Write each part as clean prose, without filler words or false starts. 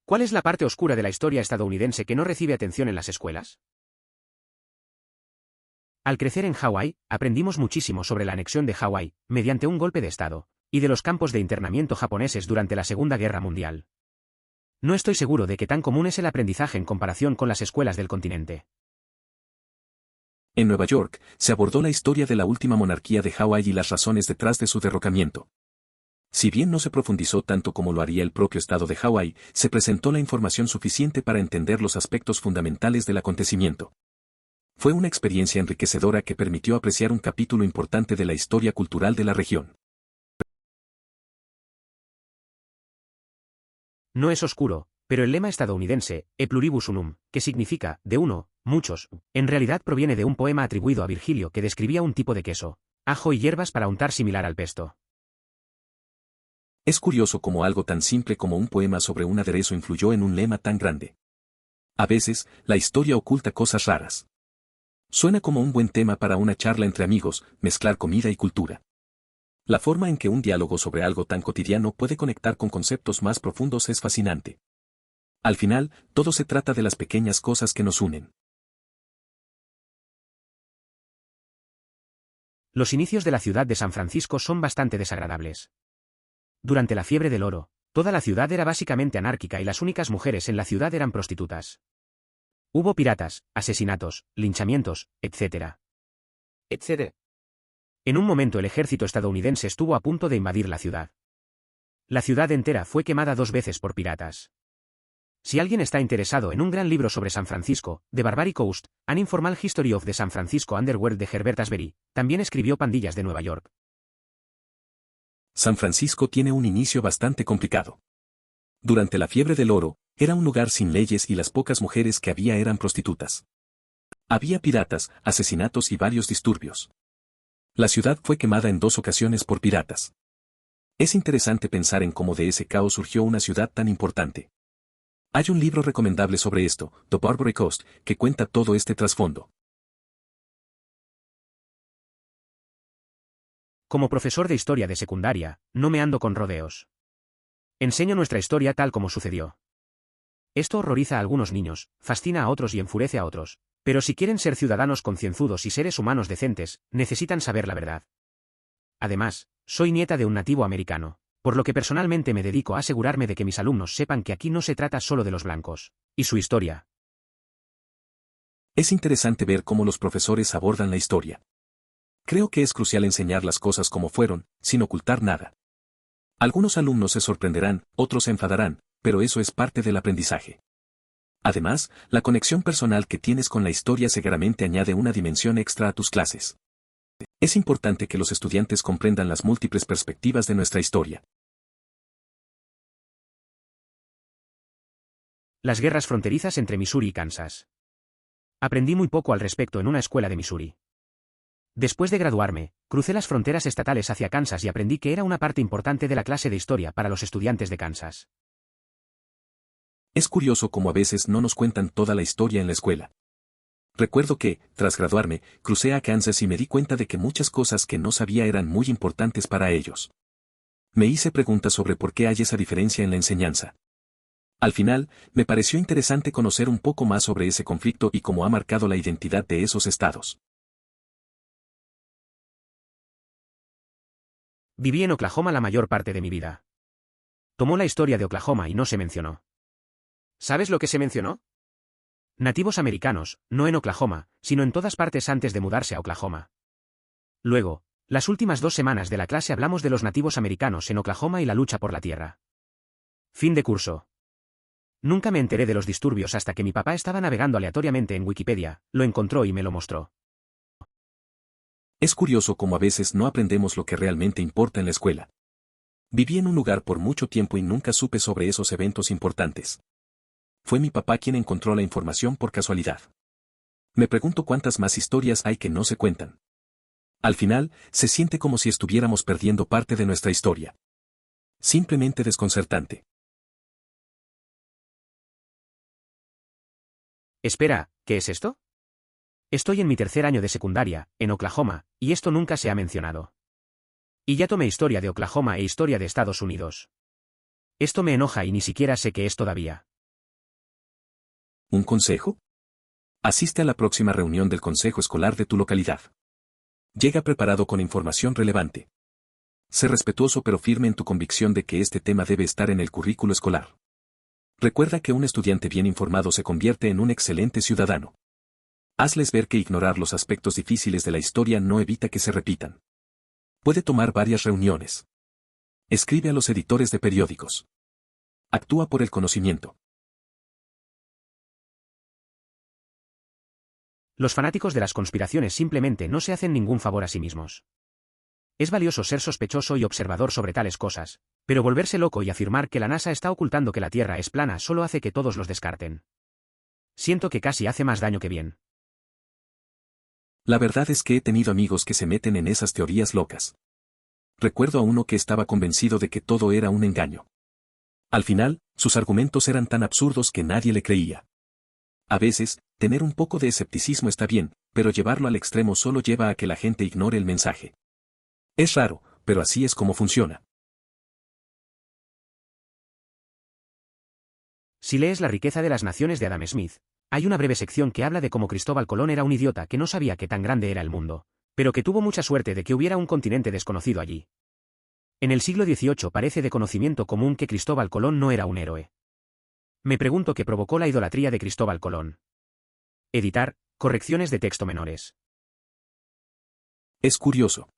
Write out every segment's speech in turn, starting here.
¿Cuál es la parte oscura de la historia estadounidense que no recibe atención en las escuelas? Al crecer en Hawái, aprendimos muchísimo sobre la anexión de Hawái, mediante un golpe de Estado, y de los campos de internamiento japoneses durante la Segunda Guerra Mundial. No estoy seguro de que tan común es el aprendizaje en comparación con las escuelas del continente. En Nueva York, se abordó la historia de la última monarquía de Hawái y las razones detrás de su derrocamiento. Si bien no se profundizó tanto como lo haría el propio estado de Hawái, se presentó la información suficiente para entender los aspectos fundamentales del acontecimiento. Fue una experiencia enriquecedora que permitió apreciar un capítulo importante de la historia cultural de la región. No es oscuro, pero el lema estadounidense, e pluribus unum, que significa, de uno, muchos, en realidad proviene de un poema atribuido a Virgilio que describía un tipo de queso, ajo y hierbas para untar similar al pesto. Es curioso cómo algo tan simple como un poema sobre un aderezo influyó en un lema tan grande. A veces, la historia oculta cosas raras. Suena como un buen tema para una charla entre amigos, mezclar comida y cultura. La forma en que un diálogo sobre algo tan cotidiano puede conectar con conceptos más profundos es fascinante. Al final, todo se trata de las pequeñas cosas que nos unen. Los inicios de la ciudad de San Francisco son bastante desagradables. Durante la fiebre del oro, toda la ciudad era básicamente anárquica y las únicas mujeres en la ciudad eran prostitutas. Hubo piratas, asesinatos, linchamientos, etc. En un momento el ejército estadounidense estuvo a punto de invadir la ciudad. La ciudad entera fue quemada 2 veces por piratas. Si alguien está interesado en un gran libro sobre San Francisco, The Barbary Coast, An Informal History of the San Francisco Underworld de Herbert Asbury, también escribió Pandillas de Nueva York. San Francisco tiene un inicio bastante complicado. Durante la fiebre del oro, era un lugar sin leyes y las pocas mujeres que había eran prostitutas. Había piratas, asesinatos y varios disturbios. La ciudad fue quemada en 2 ocasiones por piratas. Es interesante pensar en cómo de ese caos surgió una ciudad tan importante. Hay un libro recomendable sobre esto, The Barbary Coast, que cuenta todo este trasfondo. Como profesor de historia de secundaria, no me ando con rodeos. Enseño nuestra historia tal como sucedió. Esto horroriza a algunos niños, fascina a otros y enfurece a otros, pero si quieren ser ciudadanos concienzudos y seres humanos decentes, necesitan saber la verdad. Además, soy nieta de un nativo americano, por lo que personalmente me dedico a asegurarme de que mis alumnos sepan que aquí no se trata solo de los blancos, y su historia. Es interesante ver cómo los profesores abordan la historia. Creo que es crucial enseñar las cosas como fueron, sin ocultar nada. Algunos alumnos se sorprenderán, otros se enfadarán, pero eso es parte del aprendizaje. Además, la conexión personal que tienes con la historia seguramente añade una dimensión extra a tus clases. Es importante que los estudiantes comprendan las múltiples perspectivas de nuestra historia. Las guerras fronterizas entre Missouri y Kansas. Aprendí muy poco al respecto en una escuela de Missouri. Después de graduarme, crucé las fronteras estatales hacia Kansas y aprendí que era una parte importante de la clase de historia para los estudiantes de Kansas. Es curioso cómo a veces no nos cuentan toda la historia en la escuela. Recuerdo que, tras graduarme, crucé a Kansas y me di cuenta de que muchas cosas que no sabía eran muy importantes para ellos. Me hice preguntas sobre por qué hay esa diferencia en la enseñanza. Al final, me pareció interesante conocer un poco más sobre ese conflicto y cómo ha marcado la identidad de esos estados. Viví en Oklahoma la mayor parte de mi vida. Tomó la historia de Oklahoma y no se mencionó. ¿Sabes lo que se mencionó? Nativos americanos, no en Oklahoma, sino en todas partes antes de mudarse a Oklahoma. Luego, las últimas 2 semanas de la clase hablamos de los nativos americanos en Oklahoma y la lucha por la tierra. Fin de curso. Nunca me enteré de los disturbios hasta que mi papá estaba navegando aleatoriamente en Wikipedia, lo encontró y me lo mostró. Es curioso cómo a veces no aprendemos lo que realmente importa en la escuela. Viví en un lugar por mucho tiempo y nunca supe sobre esos eventos importantes. Fue mi papá quien encontró la información por casualidad. Me pregunto cuántas más historias hay que no se cuentan. Al final, se siente como si estuviéramos perdiendo parte de nuestra historia. Simplemente desconcertante. Espera, ¿qué es esto? Estoy en mi 3er año de secundaria, en Oklahoma, y esto nunca se ha mencionado. Y ya tomé historia de Oklahoma e historia de Estados Unidos. Esto me enoja y ni siquiera sé qué es todavía. ¿Un consejo? Asiste a la próxima reunión del consejo escolar de tu localidad. Llega preparado con información relevante. Sé respetuoso pero firme en tu convicción de que este tema debe estar en el currículo escolar. Recuerda que un estudiante bien informado se convierte en un excelente ciudadano. Hazles ver que ignorar los aspectos difíciles de la historia no evita que se repitan. Puede tomar varias reuniones. Escribe a los editores de periódicos. Actúa por el conocimiento. Los fanáticos de las conspiraciones simplemente no se hacen ningún favor a sí mismos. Es valioso ser sospechoso y observador sobre tales cosas, pero volverse loco y afirmar que la NASA está ocultando que la Tierra es plana solo hace que todos los descarten. Siento que casi hace más daño que bien. La verdad es que he tenido amigos que se meten en esas teorías locas. Recuerdo a uno que estaba convencido de que todo era un engaño. Al final, sus argumentos eran tan absurdos que nadie le creía. A veces, tener un poco de escepticismo está bien, pero llevarlo al extremo solo lleva a que la gente ignore el mensaje. Es raro, pero así es como funciona. Si lees La riqueza de las naciones de Adam Smith, hay una breve sección que habla de cómo Cristóbal Colón era un idiota que no sabía que tan grande era el mundo, pero que tuvo mucha suerte de que hubiera un continente desconocido allí. En el siglo XVIII parece de conocimiento común que Cristóbal Colón no era un héroe. Me pregunto qué provocó la idolatría de Cristóbal Colón. Editar, correcciones de texto menores. Es curioso.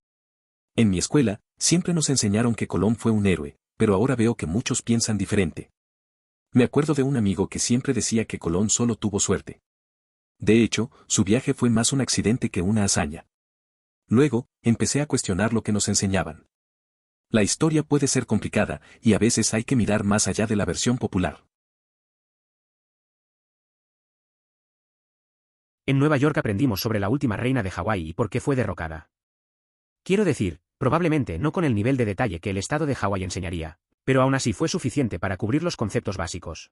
En mi escuela, siempre nos enseñaron que Colón fue un héroe, pero ahora veo que muchos piensan diferente. Me acuerdo de un amigo que siempre decía que Colón solo tuvo suerte. De hecho, su viaje fue más un accidente que una hazaña. Luego, empecé a cuestionar lo que nos enseñaban. La historia puede ser complicada, y a veces hay que mirar más allá de la versión popular. En Nueva York aprendimos sobre la última reina de Hawái y por qué fue derrocada. Quiero decir, probablemente no con el nivel de detalle que el estado de Hawái enseñaría, pero aún así fue suficiente para cubrir los conceptos básicos.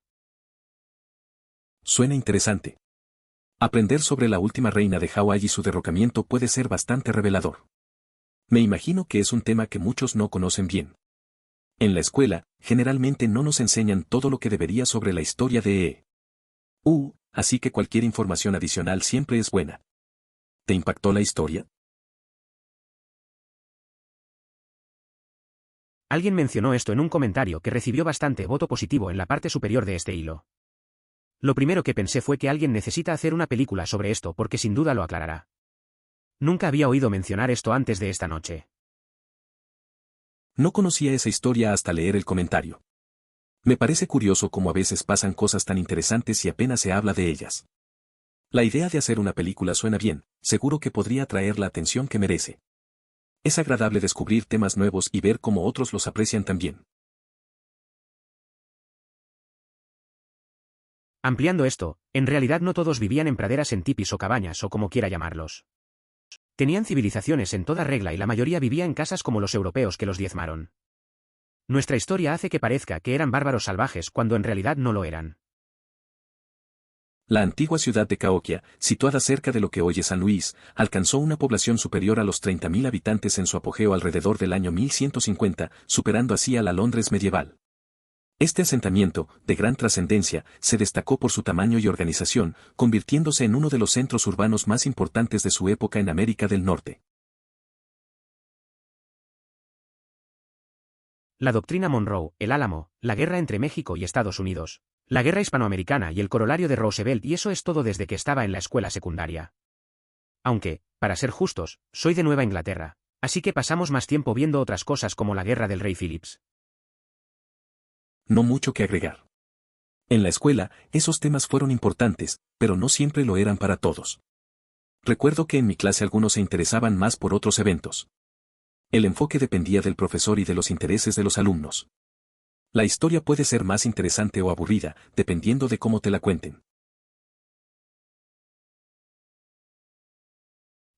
Suena interesante. Aprender sobre la última reina de Hawái y su derrocamiento puede ser bastante revelador. Me imagino que es un tema que muchos no conocen bien. En la escuela, generalmente no nos enseñan todo lo que debería sobre la historia de así que cualquier información adicional siempre es buena. ¿Te impactó la historia? Alguien mencionó esto en un comentario que recibió bastante voto positivo en la parte superior de este hilo. Lo primero que pensé fue que alguien necesita hacer una película sobre esto porque sin duda lo aclarará. Nunca había oído mencionar esto antes de esta noche. No conocía esa historia hasta leer el comentario. Me parece curioso cómo a veces pasan cosas tan interesantes y apenas se habla de ellas. La idea de hacer una película suena bien, seguro que podría atraer la atención que merece. Es agradable descubrir temas nuevos y ver cómo otros los aprecian también. Ampliando esto, en realidad no todos vivían en praderas en tipis o cabañas o como quiera llamarlos. Tenían civilizaciones en toda regla y la mayoría vivía en casas como los europeos que los diezmaron. Nuestra historia hace que parezca que eran bárbaros salvajes cuando en realidad no lo eran. La antigua ciudad de Cahokia, situada cerca de lo que hoy es San Luis, alcanzó una población superior a los 30.000 habitantes en su apogeo alrededor del año 1150, superando así a la Londres medieval. Este asentamiento, de gran trascendencia, se destacó por su tamaño y organización, convirtiéndose en uno de los centros urbanos más importantes de su época en América del Norte. La doctrina Monroe, el Álamo, la guerra entre México y Estados Unidos, la guerra hispanoamericana y el corolario de Roosevelt, y eso es todo desde que estaba en la escuela secundaria. Aunque, para ser justos, soy de Nueva Inglaterra, así que pasamos más tiempo viendo otras cosas como la guerra del rey Phillips. No mucho que agregar. En la escuela, esos temas fueron importantes, pero no siempre lo eran para todos. Recuerdo que en mi clase algunos se interesaban más por otros eventos. El enfoque dependía del profesor y de los intereses de los alumnos. La historia puede ser más interesante o aburrida, dependiendo de cómo te la cuenten.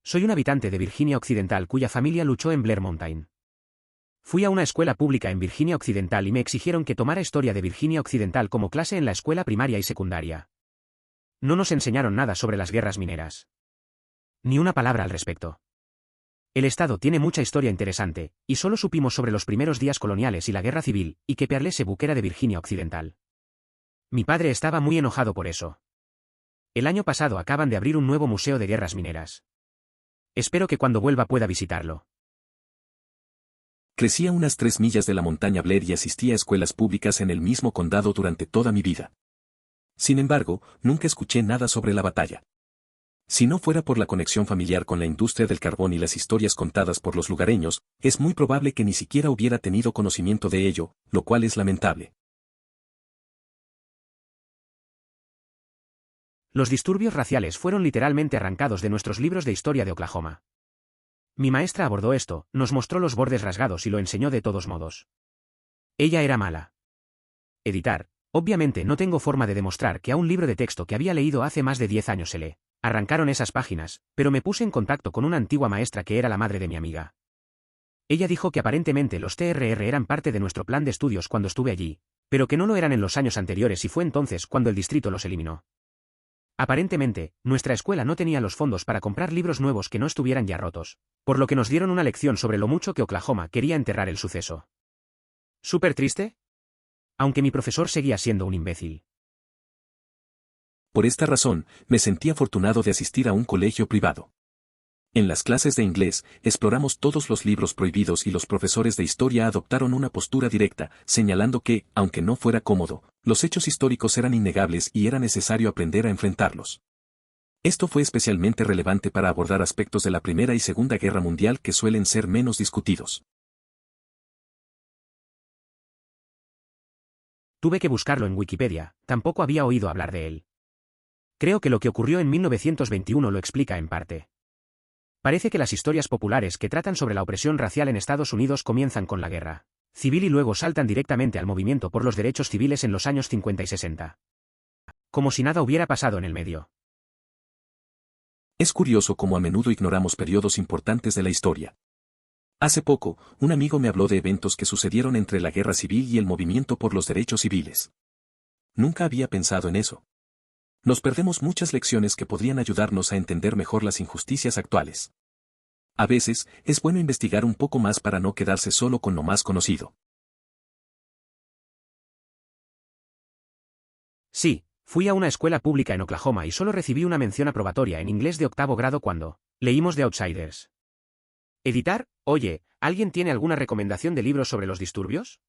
Soy un habitante de Virginia Occidental cuya familia luchó en Blair Mountain. Fui a una escuela pública en Virginia Occidental y me exigieron que tomara historia de Virginia Occidental como clase en la escuela primaria y secundaria. No nos enseñaron nada sobre las guerras mineras. Ni una palabra al respecto. El estado tiene mucha historia interesante, y solo supimos sobre los primeros días coloniales y la guerra civil, y que Pearl se buque era de Virginia Occidental. Mi padre estaba muy enojado por eso. El año pasado acaban de abrir un nuevo museo de guerras mineras. Espero que cuando vuelva pueda visitarlo. Crecí a unas 3 millas de la montaña Blair y asistí a escuelas públicas en el mismo condado durante toda mi vida. Sin embargo, nunca escuché nada sobre la batalla. Si no fuera por la conexión familiar con la industria del carbón y las historias contadas por los lugareños, es muy probable que ni siquiera hubiera tenido conocimiento de ello, lo cual es lamentable. Los disturbios raciales fueron literalmente arrancados de nuestros libros de historia de Oklahoma. Mi maestra abordó esto, nos mostró los bordes rasgados y lo enseñó de todos modos. Ella era mala. Editar. Obviamente no tengo forma de demostrar que a un libro de texto que había leído hace más de 10 años se le arrancaron esas páginas, pero me puse en contacto con una antigua maestra que era la madre de mi amiga. Ella dijo que aparentemente los TRR eran parte de nuestro plan de estudios cuando estuve allí, pero que no lo eran en los años anteriores y fue entonces cuando el distrito los eliminó. Aparentemente, nuestra escuela no tenía los fondos para comprar libros nuevos que no estuvieran ya rotos, por lo que nos dieron una lección sobre lo mucho que Oklahoma quería enterrar el suceso. ¿Súper triste? Aunque mi profesor seguía siendo un imbécil. Por esta razón, me sentí afortunado de asistir a un colegio privado. En las clases de inglés, exploramos todos los libros prohibidos y los profesores de historia adoptaron una postura directa, señalando que, aunque no fuera cómodo, los hechos históricos eran innegables y era necesario aprender a enfrentarlos. Esto fue especialmente relevante para abordar aspectos de la Primera y Segunda Guerra Mundial que suelen ser menos discutidos. Tuve que buscarlo en Wikipedia, tampoco había oído hablar de él. Creo que lo que ocurrió en 1921 lo explica en parte. Parece que las historias populares que tratan sobre la opresión racial en Estados Unidos comienzan con la guerra civil y luego saltan directamente al movimiento por los derechos civiles en los años 50 y 60. Como si nada hubiera pasado en el medio. Es curioso cómo a menudo ignoramos periodos importantes de la historia. Hace poco, un amigo me habló de eventos que sucedieron entre la guerra civil y el movimiento por los derechos civiles. Nunca había pensado en eso. Nos perdemos muchas lecciones que podrían ayudarnos a entender mejor las injusticias actuales. A veces, es bueno investigar un poco más para no quedarse solo con lo más conocido. Sí, fui a una escuela pública en Oklahoma y solo recibí una mención aprobatoria en inglés de 8º grado cuando leímos The Outsiders. ¿Editar? Oye, ¿alguien tiene alguna recomendación de libros sobre los disturbios?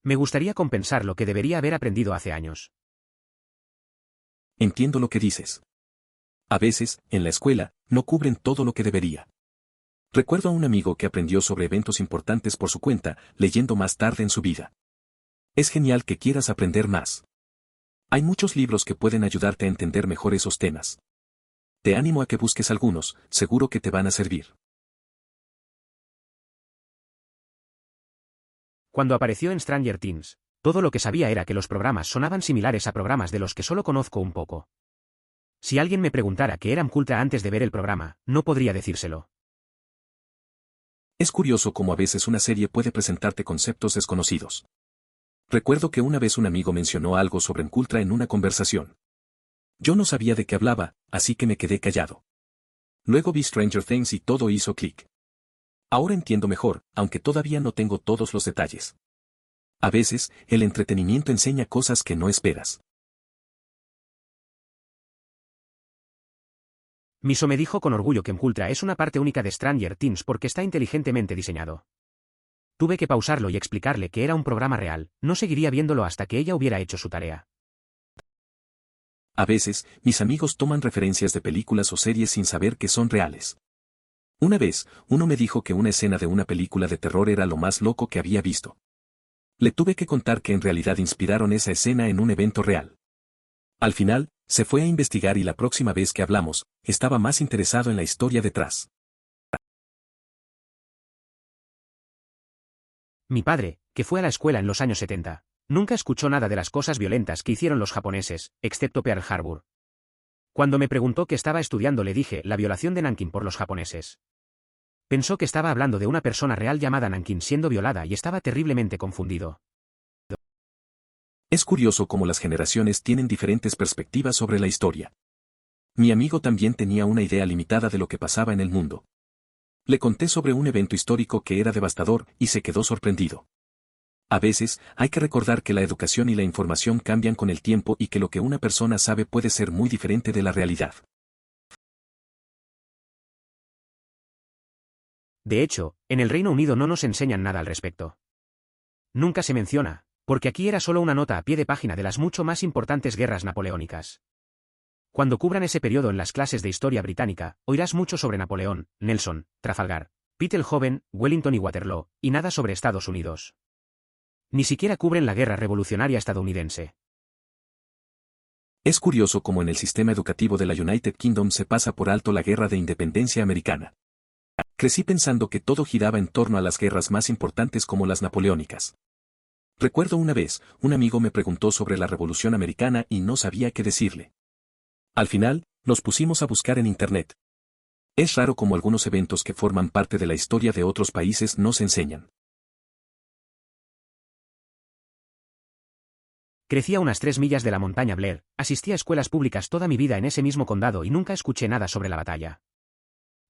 Me gustaría compensar lo que debería haber aprendido hace años. Entiendo lo que dices. A veces, en la escuela, no cubren todo lo que debería. Recuerdo a un amigo que aprendió sobre eventos importantes por su cuenta, leyendo más tarde en su vida. Es genial que quieras aprender más. Hay muchos libros que pueden ayudarte a entender mejor esos temas. Te animo a que busques algunos, seguro que te van a servir. Cuando apareció en Stranger Things, todo lo que sabía era que los programas sonaban similares a programas de los que solo conozco un poco. Si alguien me preguntara qué era MKUltra antes de ver el programa, no podría decírselo. Es curioso cómo a veces una serie puede presentarte conceptos desconocidos. Recuerdo que una vez un amigo mencionó algo sobre MKUltra en una conversación. Yo no sabía de qué hablaba, así que me quedé callado. Luego vi Stranger Things y todo hizo clic. Ahora entiendo mejor, aunque todavía no tengo todos los detalles. A veces, el entretenimiento enseña cosas que no esperas. Miso me dijo con orgullo que MKUltra es una parte única de Stranger Things porque está inteligentemente diseñado. Tuve que pausarlo y explicarle que era un programa real, no seguiría viéndolo hasta que ella hubiera hecho su tarea. A veces, mis amigos toman referencias de películas o series sin saber que son reales. Una vez, uno me dijo que una escena de una película de terror era lo más loco que había visto. Le tuve que contar que en realidad inspiraron esa escena en un evento real. Al final, se fue a investigar y la próxima vez que hablamos, estaba más interesado en la historia detrás. Mi padre, que fue a la escuela en los años 70, nunca escuchó nada de las cosas violentas que hicieron los japoneses, excepto Pearl Harbor. Cuando me preguntó qué estaba estudiando le dije la violación de Nankín por los japoneses. Pensó que estaba hablando de una persona real llamada Nankín siendo violada y estaba terriblemente confundido. Es curioso cómo las generaciones tienen diferentes perspectivas sobre la historia. Mi amigo también tenía una idea limitada de lo que pasaba en el mundo. Le conté sobre un evento histórico que era devastador y se quedó sorprendido. A veces, hay que recordar que la educación y la información cambian con el tiempo y que lo que una persona sabe puede ser muy diferente de la realidad. De hecho, en el Reino Unido no nos enseñan nada al respecto. Nunca se menciona, porque aquí era solo una nota a pie de página de las mucho más importantes guerras napoleónicas. Cuando cubran ese periodo en las clases de historia británica, oirás mucho sobre Napoleón, Nelson, Trafalgar, Pitt el Joven, Wellington y Waterloo, y nada sobre Estados Unidos. Ni siquiera cubren la guerra revolucionaria estadounidense. Es curioso cómo en el sistema educativo de la United Kingdom se pasa por alto la guerra de independencia americana. Crecí pensando que todo giraba en torno a las guerras más importantes como las napoleónicas. Recuerdo una vez, un amigo me preguntó sobre la Revolución Americana y no sabía qué decirle. Al final, nos pusimos a buscar en Internet. Es raro cómo algunos eventos que forman parte de la historia de otros países no se enseñan. Crecí a unas 3 millas de la montaña Blair, asistí a escuelas públicas toda mi vida en ese mismo condado y nunca escuché nada sobre la batalla.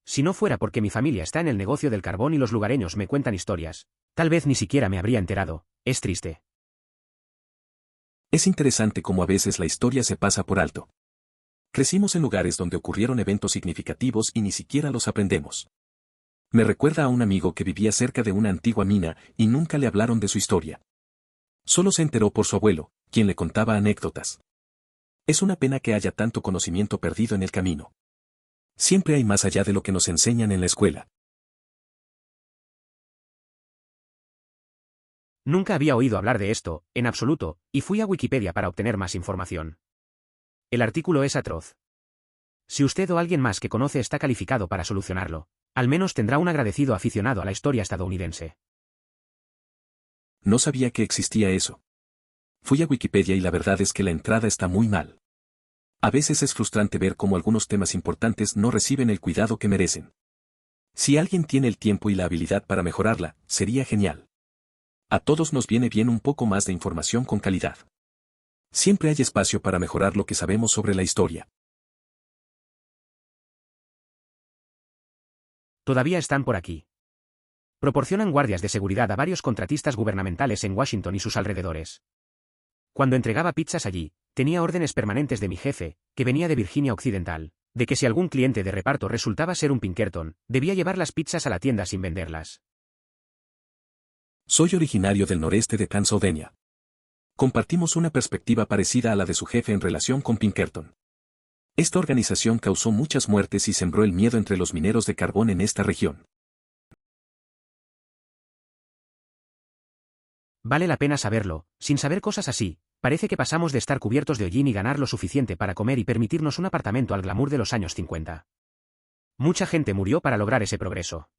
Si no fuera porque mi familia está en el negocio del carbón y los lugareños me cuentan historias, tal vez ni siquiera me habría enterado. Es triste. Es interesante cómo a veces la historia se pasa por alto. Crecimos en lugares donde ocurrieron eventos significativos y ni siquiera los aprendemos. Me recuerda a un amigo que vivía cerca de una antigua mina y nunca le hablaron de su historia. Solo se enteró por su abuelo, quien le contaba anécdotas. Es una pena que haya tanto conocimiento perdido en el camino. Siempre hay más allá de lo que nos enseñan en la escuela. Nunca había oído hablar de esto, en absoluto, y fui a Wikipedia para obtener más información. El artículo es atroz. Si usted o alguien más que conoce está calificado para solucionarlo, al menos tendrá un agradecido aficionado a la historia estadounidense. No sabía que existía eso. Fui a Wikipedia y la verdad es que la entrada está muy mal. A veces es frustrante ver cómo algunos temas importantes no reciben el cuidado que merecen. Si alguien tiene el tiempo y la habilidad para mejorarla, sería genial. A todos nos viene bien un poco más de información con calidad. Siempre hay espacio para mejorar lo que sabemos sobre la historia. Todavía están por aquí. Proporcionan guardias de seguridad a varios contratistas gubernamentales en Washington y sus alrededores. Cuando entregaba pizzas allí, tenía órdenes permanentes de mi jefe, que venía de Virginia Occidental, de que si algún cliente de reparto resultaba ser un Pinkerton, debía llevar las pizzas a la tienda sin venderlas. Soy originario del noreste de Pennsylvania. Compartimos una perspectiva parecida a la de su jefe en relación con Pinkerton. Esta organización causó muchas muertes y sembró el miedo entre los mineros de carbón en esta región. Vale la pena saberlo, sin saber cosas así, parece que pasamos de estar cubiertos de hollín y ganar lo suficiente para comer y permitirnos un apartamento al glamour de los años 50. Mucha gente murió para lograr ese progreso.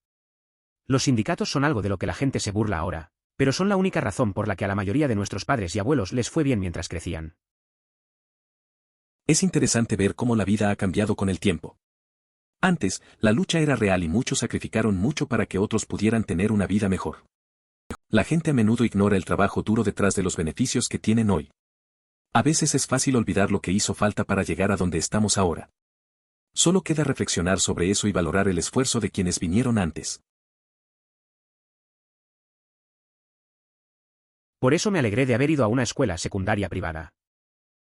Los sindicatos son algo de lo que la gente se burla ahora, pero son la única razón por la que a la mayoría de nuestros padres y abuelos les fue bien mientras crecían. Es interesante ver cómo la vida ha cambiado con el tiempo. Antes, la lucha era real y muchos sacrificaron mucho para que otros pudieran tener una vida mejor. La gente a menudo ignora el trabajo duro detrás de los beneficios que tienen hoy. A veces es fácil olvidar lo que hizo falta para llegar a donde estamos ahora. Solo queda reflexionar sobre eso y valorar el esfuerzo de quienes vinieron antes. Por eso me alegré de haber ido a una escuela secundaria privada.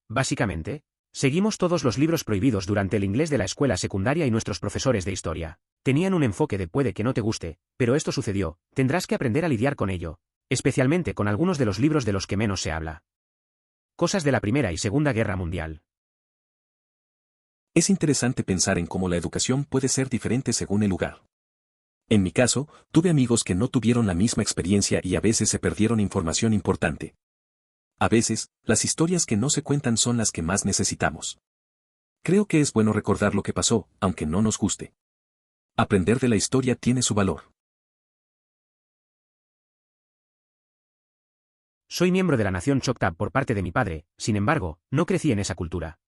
Básicamente, seguimos todos los libros prohibidos durante el inglés de la escuela secundaria y nuestros profesores de historia tenían un enfoque de puede que no te guste, pero esto sucedió, tendrás que aprender a lidiar con ello, especialmente con algunos de los libros de los que menos se habla. Cosas de la Primera y Segunda Guerra Mundial. Es interesante pensar en cómo la educación puede ser diferente según el lugar. En mi caso, tuve amigos que no tuvieron la misma experiencia y a veces se perdieron información importante. A veces, las historias que no se cuentan son las que más necesitamos. Creo que es bueno recordar lo que pasó, aunque no nos guste. Aprender de la historia tiene su valor. Soy miembro de la nación Choctaw por parte de mi padre, sin embargo, no crecí en esa cultura.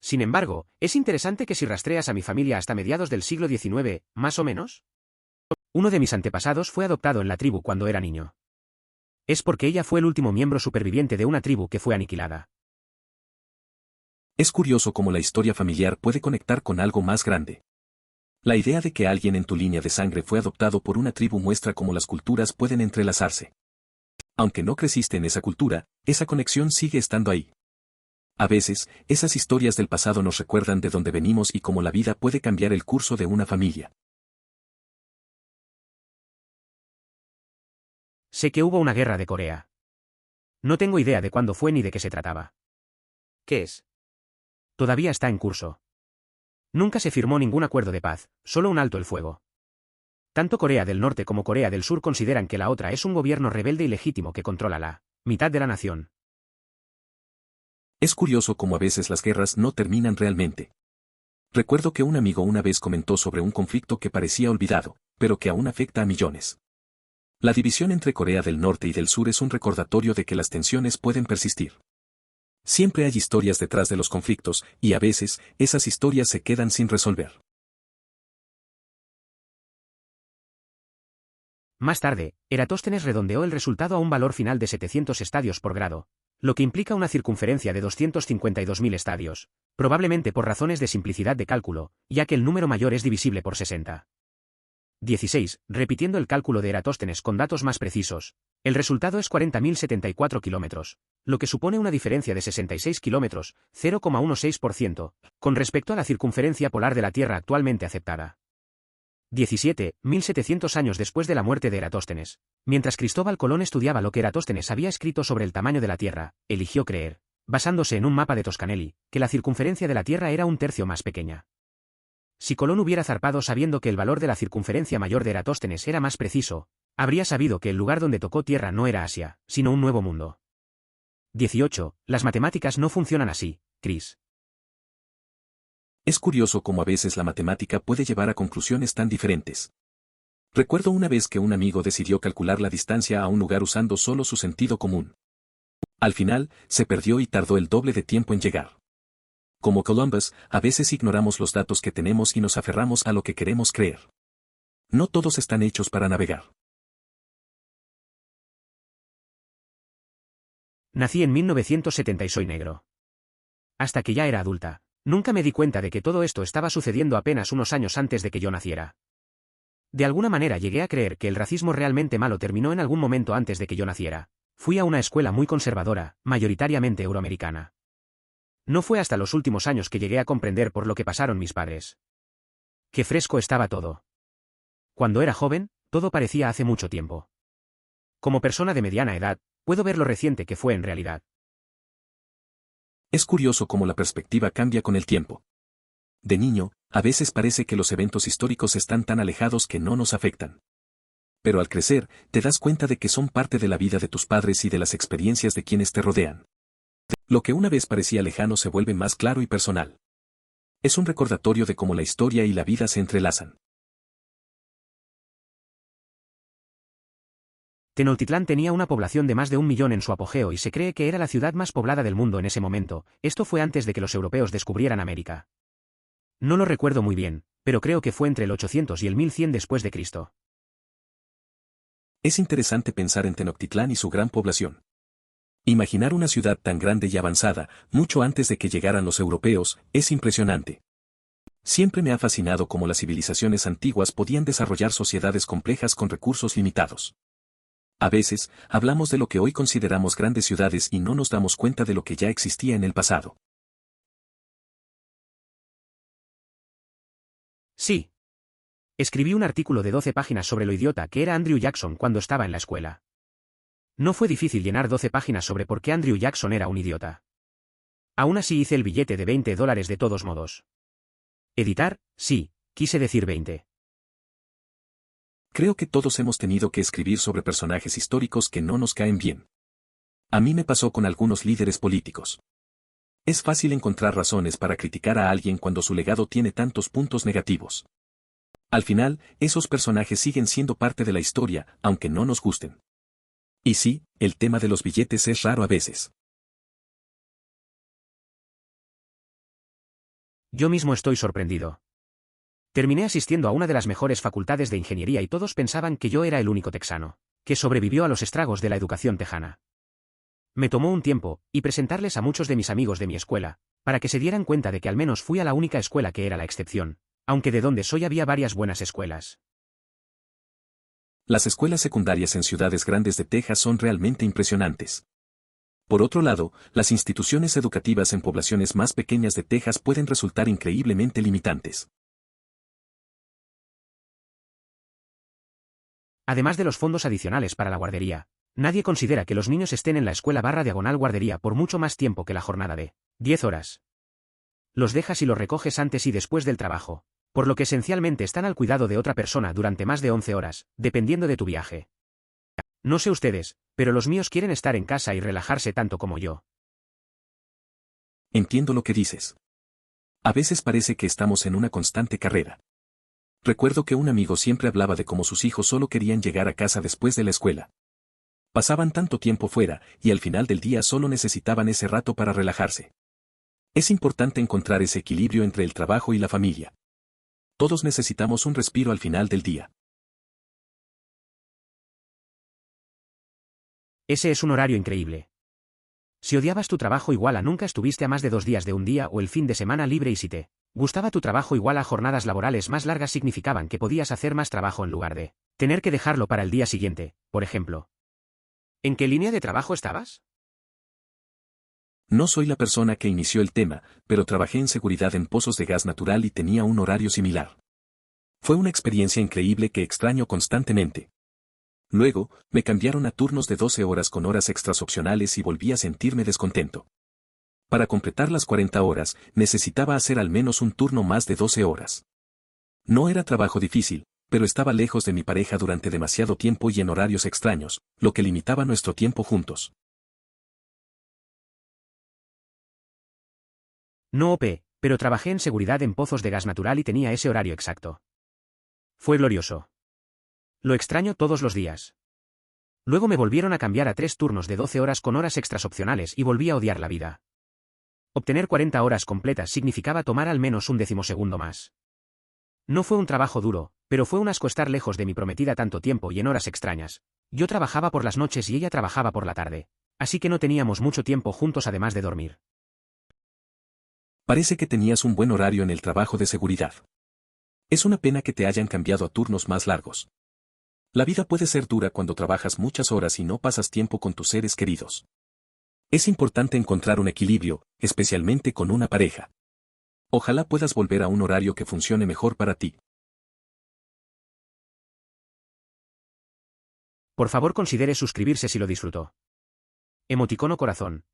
Sin embargo, es interesante que si rastreas a mi familia hasta mediados del siglo XIX, más o menos, uno de mis antepasados fue adoptado en la tribu cuando era niño. Es porque ella fue el último miembro superviviente de una tribu que fue aniquilada. Es curioso cómo la historia familiar puede conectar con algo más grande. La idea de que alguien en tu línea de sangre fue adoptado por una tribu muestra cómo las culturas pueden entrelazarse. Aunque no creciste en esa cultura, esa conexión sigue estando ahí. A veces, esas historias del pasado nos recuerdan de dónde venimos y cómo la vida puede cambiar el curso de una familia. Sé que hubo una guerra de Corea. No tengo idea de cuándo fue ni de qué se trataba. ¿Qué es? Todavía está en curso. Nunca se firmó ningún acuerdo de paz, solo un alto el fuego. Tanto Corea del Norte como Corea del Sur consideran que la otra es un gobierno rebelde y legítimo que controla la mitad de la nación. Es curioso cómo a veces las guerras no terminan realmente. Recuerdo que un amigo una vez comentó sobre un conflicto que parecía olvidado, pero que aún afecta a millones. La división entre Corea del Norte y del Sur es un recordatorio de que las tensiones pueden persistir. Siempre hay historias detrás de los conflictos, y a veces, esas historias se quedan sin resolver. Más tarde, Eratóstenes redondeó el resultado a un valor final de 700 estadios por grado, lo que implica una circunferencia de 252.000 estadios, probablemente por razones de simplicidad de cálculo, ya que el número mayor es divisible por 60. 16. Repitiendo el cálculo de Eratóstenes con datos más precisos, el resultado es 40.074 kilómetros, lo que supone una diferencia de 66 kilómetros, 0,16%, con respecto a la circunferencia polar de la Tierra actualmente aceptada. 17. 1700 años después de la muerte de Eratóstenes. Mientras Cristóbal Colón estudiaba lo que Eratóstenes había escrito sobre el tamaño de la Tierra, eligió creer, basándose en un mapa de Toscanelli, que la circunferencia de la Tierra era un tercio más pequeña. Si Colón hubiera zarpado sabiendo que el valor de la circunferencia mayor de Eratóstenes era más preciso, habría sabido que el lugar donde tocó tierra no era Asia, sino un nuevo mundo. 18. Las matemáticas no funcionan así, Chris. Es curioso cómo a veces la matemática puede llevar a conclusiones tan diferentes. Recuerdo una vez que un amigo decidió calcular la distancia a un lugar usando solo su sentido común. Al final, se perdió y tardó el doble de tiempo en llegar. Como Columbus, a veces ignoramos los datos que tenemos y nos aferramos a lo que queremos creer. No todos están hechos para navegar. Nací en 1970 y soy negro. Hasta que ya era adulta, nunca me di cuenta de que todo esto estaba sucediendo apenas unos años antes de que yo naciera. De alguna manera llegué a creer que el racismo realmente malo terminó en algún momento antes de que yo naciera. Fui a una escuela muy conservadora, mayoritariamente euroamericana. No fue hasta los últimos años que llegué a comprender por lo que pasaron mis padres. Qué fresco estaba todo. Cuando era joven, todo parecía hace mucho tiempo. Como persona de mediana edad, puedo ver lo reciente que fue en realidad. Es curioso cómo la perspectiva cambia con el tiempo. De niño, a veces parece que los eventos históricos están tan alejados que no nos afectan. Pero al crecer, te das cuenta de que son parte de la vida de tus padres y de las experiencias de quienes te rodean. Lo que una vez parecía lejano se vuelve más claro y personal. Es un recordatorio de cómo la historia y la vida se entrelazan. Tenochtitlán tenía una población de más de 1 millón en su apogeo y se cree que era la ciudad más poblada del mundo en ese momento. Esto fue antes de que los europeos descubrieran América. No lo recuerdo muy bien, pero creo que fue entre el 800 y el 1100 después de Cristo. Es interesante pensar en Tenochtitlán y su gran población. Imaginar una ciudad tan grande y avanzada, mucho antes de que llegaran los europeos, es impresionante. Siempre me ha fascinado cómo las civilizaciones antiguas podían desarrollar sociedades complejas con recursos limitados. A veces, hablamos de lo que hoy consideramos grandes ciudades y no nos damos cuenta de lo que ya existía en el pasado. Sí. Escribí un artículo de 12 páginas sobre lo idiota que era Andrew Jackson cuando estaba en la escuela. No fue difícil llenar 12 páginas sobre por qué Andrew Jackson era un idiota. Aún así hice el billete de $20 de todos modos. Editar, sí, quise decir 20. Creo que todos hemos tenido que escribir sobre personajes históricos que no nos caen bien. A mí me pasó con algunos líderes políticos. Es fácil encontrar razones para criticar a alguien cuando su legado tiene tantos puntos negativos. Al final, esos personajes siguen siendo parte de la historia, aunque no nos gusten. Y sí, el tema de los billetes es raro a veces. Yo mismo estoy sorprendido. Terminé asistiendo a una de las mejores facultades de ingeniería y todos pensaban que yo era el único texano, que sobrevivió a los estragos de la educación tejana. Me tomó un tiempo, y presentarles a muchos de mis amigos de mi escuela, para que se dieran cuenta de que al menos fui a la única escuela que era la excepción, aunque de donde soy había varias buenas escuelas. Las escuelas secundarias en ciudades grandes de Texas son realmente impresionantes. Por otro lado, las instituciones educativas en poblaciones más pequeñas de Texas pueden resultar increíblemente limitantes. Además de los fondos adicionales para la guardería, nadie considera que los niños estén en la escuela/guardería por mucho más tiempo que la jornada de 10 horas. Los dejas y los recoges antes y después del trabajo, por lo que esencialmente están al cuidado de otra persona durante más de 11 horas, dependiendo de tu viaje. No sé ustedes, pero los míos quieren estar en casa y relajarse tanto como yo. Entiendo lo que dices. A veces parece que estamos en una constante carrera. Recuerdo que un amigo siempre hablaba de cómo sus hijos solo querían llegar a casa después de la escuela. Pasaban tanto tiempo fuera, y al final del día solo necesitaban ese rato para relajarse. Es importante encontrar ese equilibrio entre el trabajo y la familia. Todos necesitamos un respiro al final del día. Ese es un horario increíble. Si odiabas tu trabajo igual a nunca estuviste a más de 2 días de un día o el fin de semana libre, y si te gustaba tu trabajo igual a jornadas laborales más largas, significaban que podías hacer más trabajo en lugar de tener que dejarlo para el día siguiente, por ejemplo. ¿En qué línea de trabajo estabas? No soy la persona que inició el tema, pero trabajé en seguridad en pozos de gas natural y tenía un horario similar. Fue una experiencia increíble que extraño constantemente. Luego, me cambiaron a turnos de 12 horas con horas extras opcionales y volví a sentirme descontento. Para completar las 40 horas, necesitaba hacer al menos un turno más de 12 horas. No era trabajo difícil, pero estaba lejos de mi pareja durante demasiado tiempo y en horarios extraños, lo que limitaba nuestro tiempo juntos. No OP, pero trabajé en seguridad en pozos de gas natural y tenía ese horario exacto. Fue glorioso. Lo extraño todos los días. Luego me volvieron a cambiar a 3 turnos de 12 horas con horas extras opcionales y volví a odiar la vida. Obtener 40 horas completas significaba tomar al menos un 12º más. No fue un trabajo duro, pero fue un asco estar lejos de mi prometida tanto tiempo y en horas extrañas. Yo trabajaba por las noches y ella trabajaba por la tarde, así que no teníamos mucho tiempo juntos además de dormir. Parece que tenías un buen horario en el trabajo de seguridad. Es una pena que te hayan cambiado a turnos más largos. La vida puede ser dura cuando trabajas muchas horas y no pasas tiempo con tus seres queridos. Es importante encontrar un equilibrio, especialmente con una pareja. Ojalá puedas volver a un horario que funcione mejor para ti. Por favor, considere suscribirse si lo disfrutó. Emoticono corazón.